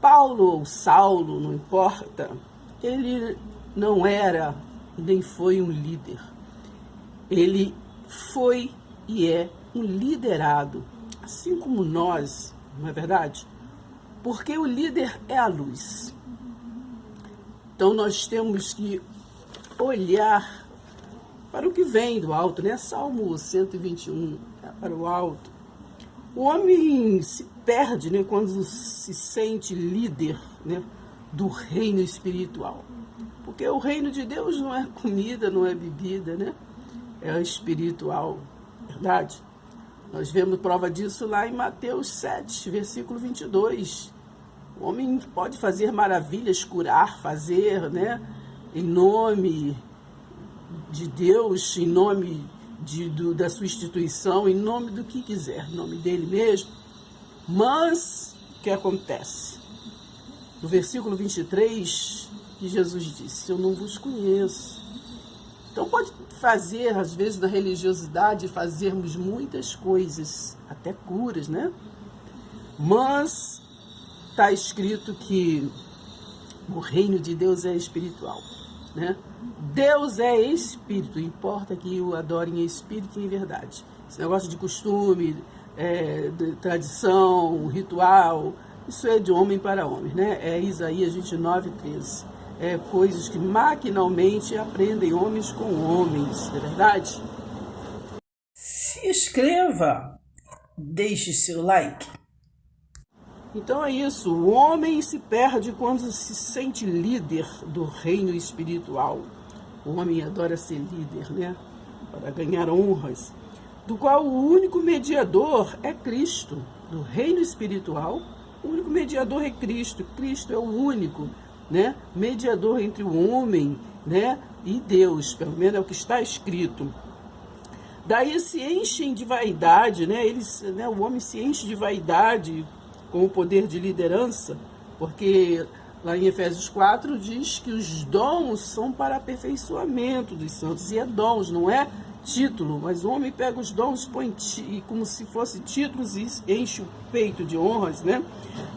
Paulo ou Saulo, não importa, ele não era nem foi um líder. Ele foi e é um liderado, assim como nós, não é verdade? Porque o líder é a luz. Então nós temos que olhar para o que vem do alto, né? Salmo 121, para o alto. O homem se perde, né, quando se sente líder, né, do reino espiritual. Porque o reino de Deus não é comida, não é bebida, né? É espiritual, verdade? Nós vemos prova disso lá em Mateus 7, versículo 22. O homem pode fazer maravilhas, curar, fazer, né, em nome de Deus, em nome da sua instituição, em nome do que quiser, em nome dele mesmo. Mas o que acontece? No versículo 23, que Jesus disse: eu não vos conheço. Então pode fazer, às vezes, na religiosidade, fazermos muitas coisas, até curas, né? Mas está escrito que o reino de Deus é espiritual, né? Deus é espírito, importa que o adorem em espírito e em verdade. Esse negócio de costume, de tradição, ritual, isso é de homem para homem, né? É Isaías 29:13. É coisas que maquinalmente aprendem homens com homens, não é verdade? Se inscreva, deixe seu like. Então é isso, o homem se perde quando se sente líder do reino espiritual. O homem adora ser líder, né? Para ganhar honras, do qual o único mediador é Cristo. Do reino espiritual, o único mediador é Cristo. Cristo é o único, né, mediador entre o homem, né, e Deus, pelo menos é o que está escrito. Daí se enchem de vaidade, né? O homem se enche de vaidade com o poder de liderança, porque lá em Efésios 4 diz que os dons são para aperfeiçoamento dos santos, e é dons, não é título, mas o homem pega os dons, põe como se fosse títulos e enche o peito de honras, né?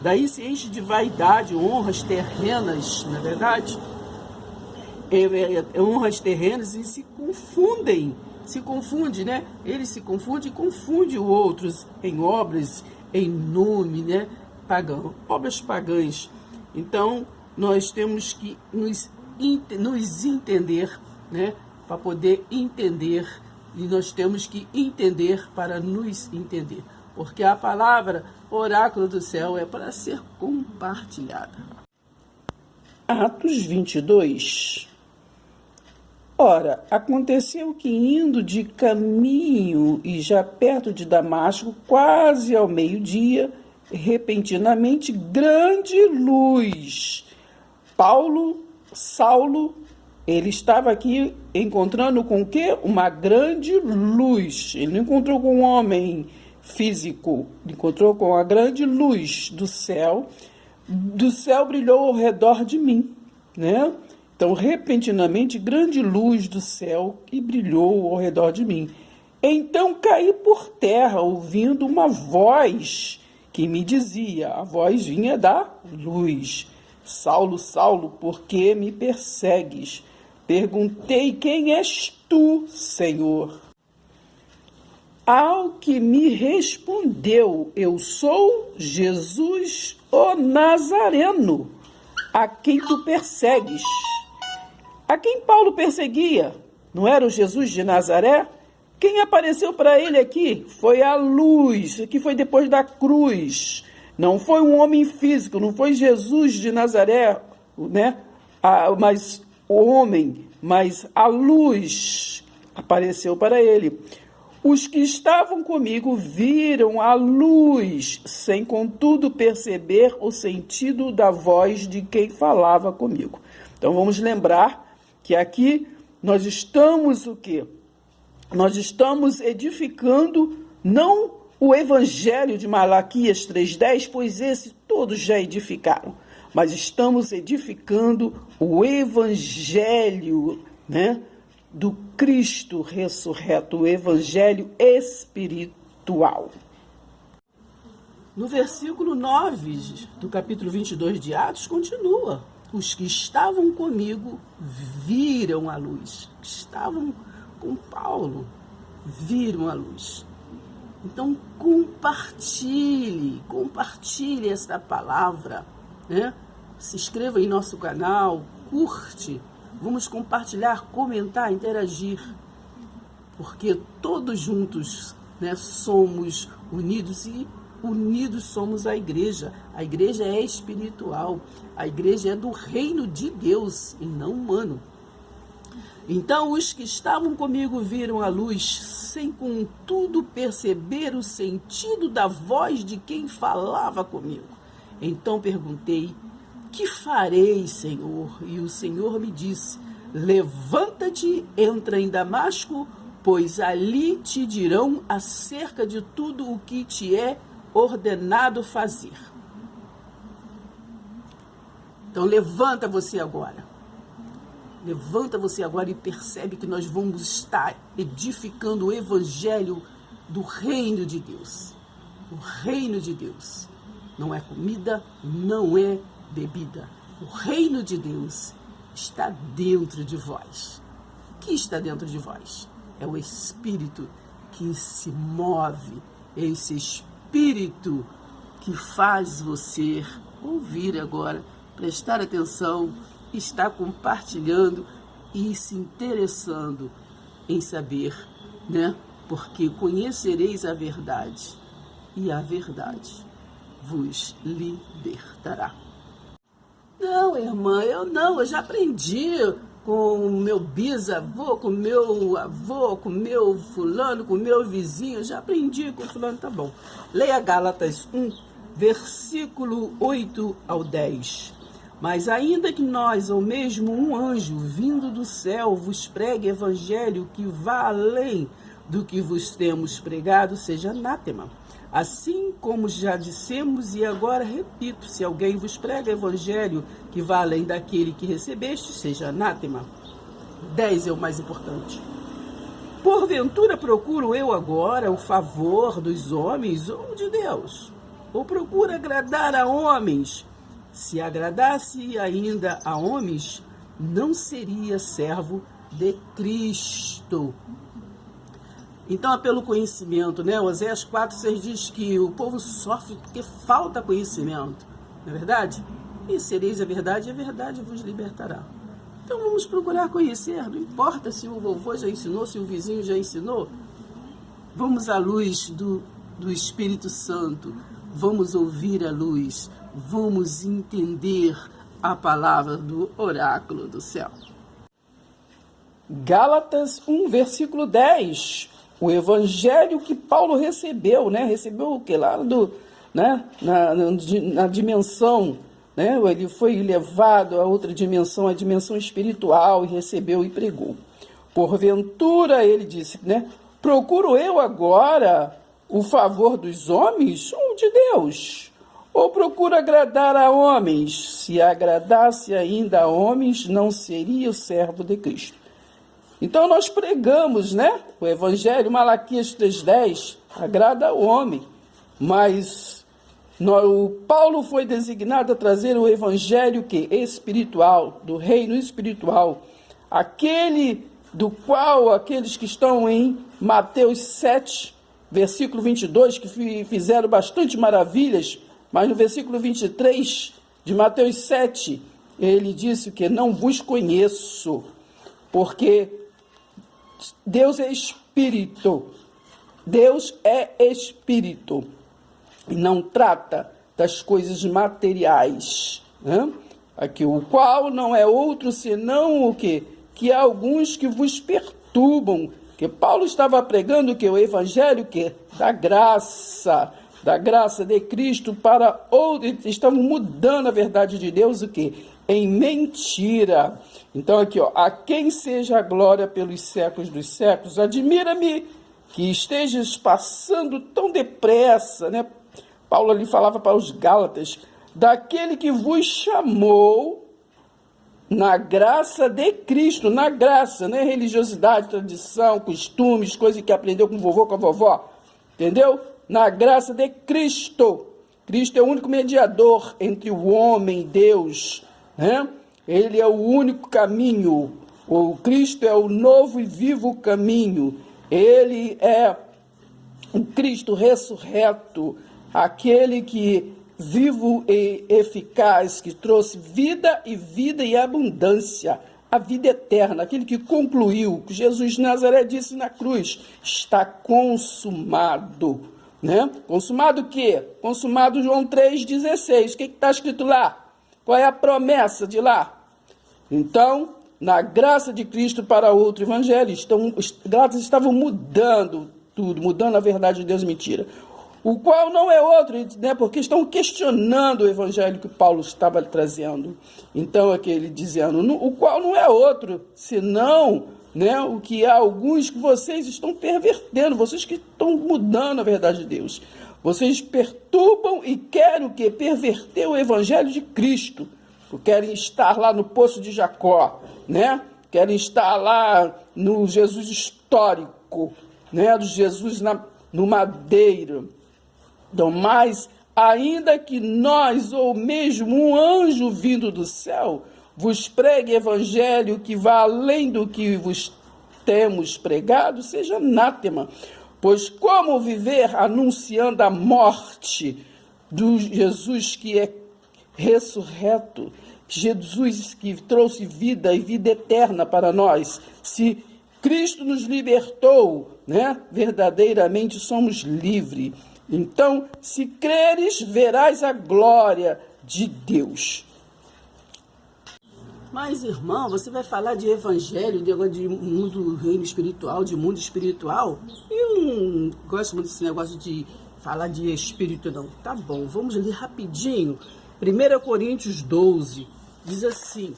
Daí se enche de vaidade, honras terrenas, não é verdade? Honras terrenas, e se confunde, né? Ele se confunde e confunde os outros em obras, em nome, né, pagão, obras pagãs. Então, nós temos que nos entender, né, para poder entender, e nós temos que entender para nos entender, porque a palavra oráculo do céu é para ser compartilhada. Atos 22. Ora, aconteceu que indo de caminho e já perto de Damasco, quase ao meio-dia, repentinamente grande luz. Saulo, ele estava aqui encontrando com o quê? Uma grande luz. Ele não encontrou com um homem físico, ele encontrou com a grande luz do céu. Do céu brilhou ao redor de mim, né? Então, repentinamente, grande luz do céu que brilhou ao redor de mim. Então caí por terra, ouvindo uma voz que me dizia, a voz vinha da luz: Saulo, Saulo, por que me persegues? Perguntei: quem és tu, Senhor? Ao que me respondeu: eu sou Jesus, o Nazareno, a quem tu persegues. A quem Paulo perseguia? Não era o Jesus de Nazaré? Quem apareceu para ele aqui foi a luz, que foi depois da cruz. Não foi um homem físico, não foi Jesus de Nazaré, né? Mas o homem, mas a luz apareceu para ele. Os que estavam comigo viram a luz, sem contudo perceber o sentido da voz de quem falava comigo. Então vamos lembrar que aqui nós estamos o quê? Nós estamos edificando não o evangelho de Malaquias 3:10, pois esse todos já edificaram, mas estamos edificando o evangelho, né, do Cristo ressurreto, o evangelho espiritual. No versículo 9 do capítulo 22 de Atos, continua. Os que estavam comigo viram a luz. Os que estavam com Paulo viram a luz. Então, compartilhe esta palavra, né? Se inscreva em nosso canal, curte. Vamos compartilhar, comentar, interagir. Porque todos juntos, né, somos unidos e unidos somos a igreja. A igreja é espiritual. A igreja é do reino de Deus e não humano. Então os que estavam comigo viram a luz, sem contudo perceber o sentido da voz de quem falava comigo. Então perguntei: que farei, Senhor? E o Senhor me disse: levanta-te, entra em Damasco, pois ali te dirão acerca de tudo o que te é ordenado fazer. Então levanta você agora. Levanta você agora e percebe que nós vamos estar edificando o evangelho do reino de Deus. O reino de Deus não é comida, não é bebida. O reino de Deus está dentro de vós. O que está dentro de vós? É o Espírito que se move, é esse Espírito que faz você ouvir agora, prestar atenção, estar compartilhando e se interessando em saber, né? Porque conhecereis a verdade e a verdade vos libertará. Não, irmã, eu já aprendi com o meu bisavô, com o meu avô, com o meu fulano, com o meu vizinho, eu já aprendi com o fulano, tá bom. Leia Gálatas 1, versículo 8 ao 10. Mas ainda que nós, ou mesmo um anjo vindo do céu, vos pregue evangelho que vá além do que vos temos pregado, seja anátema. Assim como já dissemos e agora repito, se alguém vos prega evangelho que vá além daquele que recebeste, seja anátema. 10 é o mais importante. Porventura procuro eu agora o favor dos homens ou de Deus? Ou procuro agradar a homens? Se agradasse ainda a homens, não seria servo de Cristo. Então é pelo conhecimento, né? Oséias 4:6 diz que o povo sofre porque falta conhecimento, não é verdade? E sereis a verdade vos libertará. Então vamos procurar conhecer, não importa se o vovô já ensinou, se o vizinho já ensinou. Vamos à luz do Espírito Santo, vamos ouvir a luz, vamos entender a palavra do oráculo do céu. Gálatas 1, versículo 10. O evangelho que Paulo recebeu, né? Recebeu o que? Lá na dimensão, né? Ele foi levado a outra dimensão, a dimensão espiritual, e recebeu e pregou. Porventura, ele disse, né? Procuro eu agora o favor dos homens ou de Deus? Ou procuro agradar a homens? Se agradasse ainda a homens, não seria o servo de Cristo. Então nós pregamos, né? O evangelho, Malaquias 3:10, agrada ao homem. Mas o Paulo foi designado a trazer o evangelho que espiritual, do reino espiritual, aquele do qual aqueles que estão em Mateus 7, versículo 22, que fizeram bastante maravilhas, mas no versículo 23 de Mateus 7, ele disse que não vos conheço, porque Deus é Espírito. Deus é Espírito e não trata das coisas materiais, né? Aqui, o qual não é outro senão o quê? Que há alguns que vos perturbam. Que Paulo estava pregando que o evangelho que da graça de Cristo para outros, estavam mudando a verdade de Deus o quê? Em mentira. Então aqui, ó, a quem seja a glória pelos séculos dos séculos. Admira-me que estejas passando tão depressa, né? Paulo ali falava para os Gálatas, daquele que vos chamou na graça de Cristo, na graça, né? Religiosidade, tradição, costumes, coisas que aprendeu com o vovô, com a vovó, entendeu? Na graça de Cristo, Cristo é o único mediador entre o homem e Deus, né? Ele é o único caminho. O Cristo é o novo e vivo caminho. Ele é o Cristo ressurreto, aquele que vivo e eficaz, que trouxe vida e abundância, a vida eterna, aquele que concluiu, que Jesus de Nazaré disse na cruz, está consumado, né? Consumado o quê? Consumado João 3,16. O que está escrito lá? Qual é a promessa de lá? Então, na graça de Cristo para outro evangelho, os Gálatas estavam mudando tudo, mudando a verdade de Deus e mentira. O qual não é outro, né, porque estão questionando o evangelho que Paulo estava trazendo. Então, aquele dizendo, o qual não é outro, senão, né, o que há alguns que vocês estão pervertendo, vocês que estão mudando a verdade de Deus. Vocês perturbam e querem o quê? Perverter o evangelho de Cristo. Querem estar lá no Poço de Jacó, né? Querem estar lá no Jesus histórico, né? Do Jesus no madeiro. Então, mas, ainda que nós, ou mesmo um anjo vindo do céu, vos pregue evangelho que vá além do que vos temos pregado, seja anátema. Pois como viver anunciando a morte do Jesus que é ressurreto, Jesus que trouxe vida e vida eterna para nós? Se Cristo nos libertou, né, verdadeiramente somos livres. Então, se creres, verás a glória de Deus. Mas, irmão, você vai falar de evangelho, de mundo, reino espiritual, de mundo espiritual? Eu não gosto muito desse negócio de falar de espírito, não. Tá bom, vamos ler rapidinho. 1 Coríntios 12 diz assim: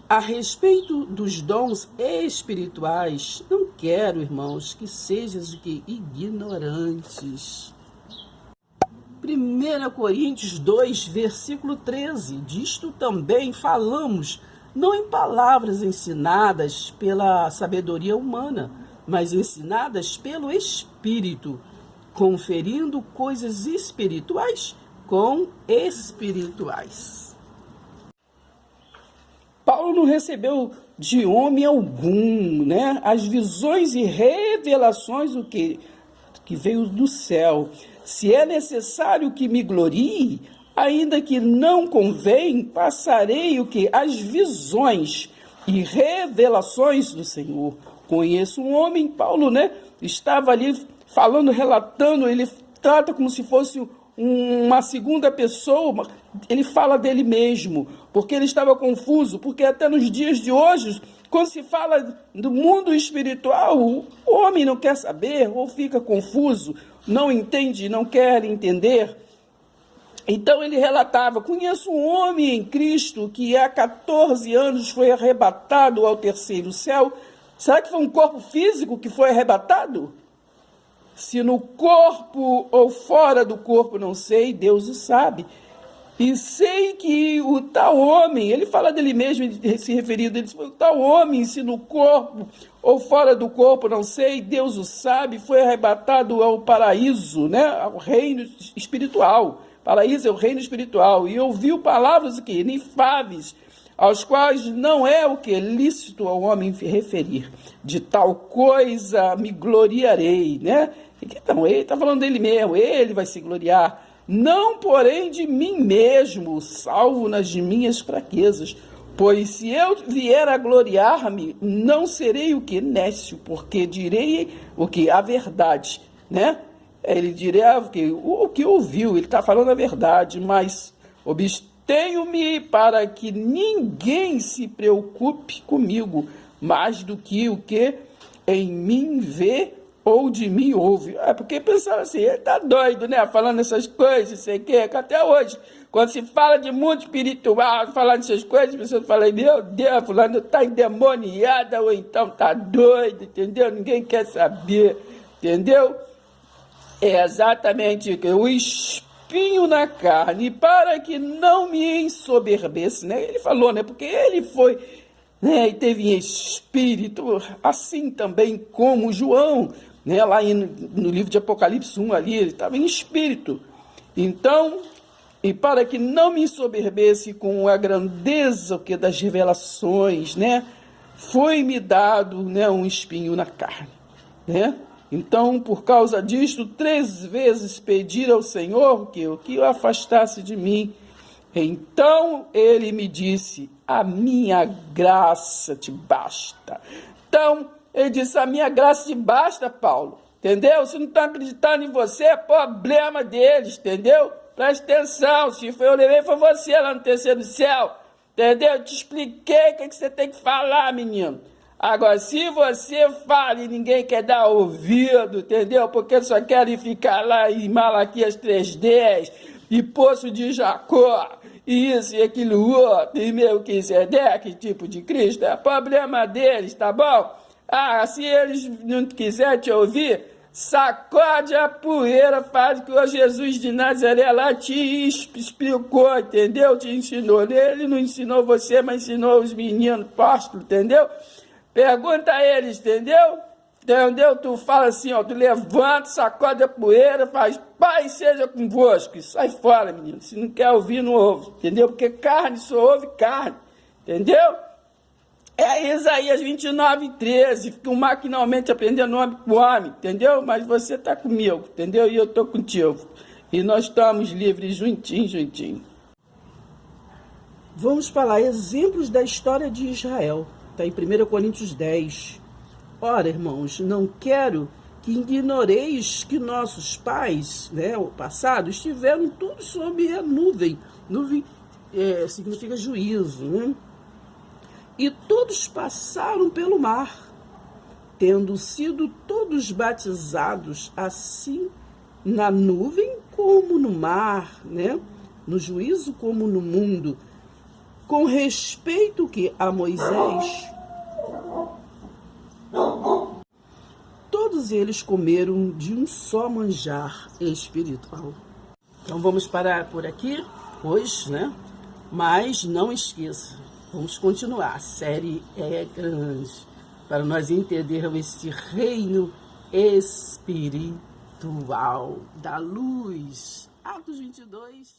a respeito dos dons espirituais, não quero, irmãos, que sejais ignorantes. 1 Coríntios 2, versículo 13, disto também falamos, não em palavras ensinadas pela sabedoria humana, mas ensinadas pelo Espírito, conferindo coisas espirituais com espirituais. Paulo não recebeu de homem algum, né, as visões e revelações o que veio do céu. Se é necessário que me glorie, ainda que não convém, passarei o que? As visões e revelações do Senhor. Conheço um homem, Paulo, né? Estava ali falando, relatando, ele trata como se fosse uma segunda pessoa, ele fala dele mesmo, porque ele estava confuso, porque até nos dias de hoje, quando se fala do mundo espiritual, o homem não quer saber, ou fica confuso, não entende, não quer entender. Então ele relatava, conheço um homem em Cristo que há 14 anos foi arrebatado ao terceiro céu. Será que foi um corpo físico que foi arrebatado? Se no corpo ou fora do corpo, não sei, Deus o sabe. E sei que o tal homem, ele fala dele mesmo, se referindo, ele diz, o tal homem, se no corpo ou fora do corpo, não sei, Deus o sabe, foi arrebatado ao paraíso, né, ao reino espiritual. Paraíso é o reino espiritual. E ouviu palavras o quê? Inefáveis, aos quais não é o que? Lícito ao homem referir. De tal coisa me gloriarei, né? Então, ele está falando dele mesmo, ele vai se gloriar. Não, porém, de mim mesmo, salvo nas minhas fraquezas. Pois se eu vier a gloriar-me, não serei o que? Nécio, porque direi o que? A verdade, né? Ele dirá o que ouviu, ele está falando a verdade, mas abstenho-me para que ninguém se preocupe comigo, mais do que o que em mim vê ou de mim ouve. É porque pensava assim, ele está doido, né? Falando essas coisas, sei que até hoje, quando se fala de mundo espiritual, falando essas coisas, as pessoas falam, meu Deus, fulano está endemoniada, ou então está doido, entendeu? Ninguém quer saber, entendeu? É exatamente o espinho na carne, para que não me ensoberbece, né? Ele falou, né? Porque ele foi, né? E teve em espírito, assim também como João, né? Lá no livro de Apocalipse 1 ali, ele estava em espírito. Então, e para que não me ensoberbesse com a grandeza das revelações, né, foi-me dado, né, um espinho na carne, né? Então, por causa disto, 3 vezes pedi ao Senhor que o afastasse de mim. Então ele me disse: a minha graça te basta. Então, ele disse: a minha graça te basta, Paulo. Entendeu? Se não está acreditando em você, é problema deles, entendeu? Presta atenção, se eu levei, foi você lá no terceiro céu. Entendeu? Eu te expliquei o que você tem que falar, menino. Agora, se você fala e ninguém quer dar ouvido, entendeu? Porque só querem ficar lá em Malaquias 3:10, e Poço de Jacó, e isso e aquilo outro, e Melquisedeque, tipo de Cristo, é problema deles, tá bom? Ah, se eles não quiserem te ouvir, sacode a poeira, faz o que o Jesus de Nazaré lá te explicou, entendeu? Te ensinou. Ele não ensinou você, mas ensinou os meninos, apóstolos, entendeu? Pergunta a eles, entendeu? Entendeu? Tu fala assim, ó, tu levanta, sacode a poeira, faz: Pai seja convosco, e sai fora, menino. Se não quer ouvir, não ouve, entendeu? Porque carne só ouve carne, entendeu? É Isaías 29:13, fica maquinalmente aprendendo nome com homem, entendeu? Mas você está comigo, entendeu? E eu estou contigo. E nós estamos livres juntinho. Vamos falar exemplos da história de Israel. Está em 1 Coríntios 10. Ora, irmãos, não quero que ignoreis que nossos pais, né, o passado, estiveram tudo sob a nuvem. Nuvem significa juízo, né? E todos passaram pelo mar, tendo sido todos batizados, assim na nuvem como no mar, né? No juízo como no mundo. Com respeito que a Moisés, todos eles comeram de um só manjar espiritual. Então vamos parar por aqui hoje, né? Mas não esqueça, vamos continuar. A série é grande para nós entendermos este reino espiritual da luz. Atos 22.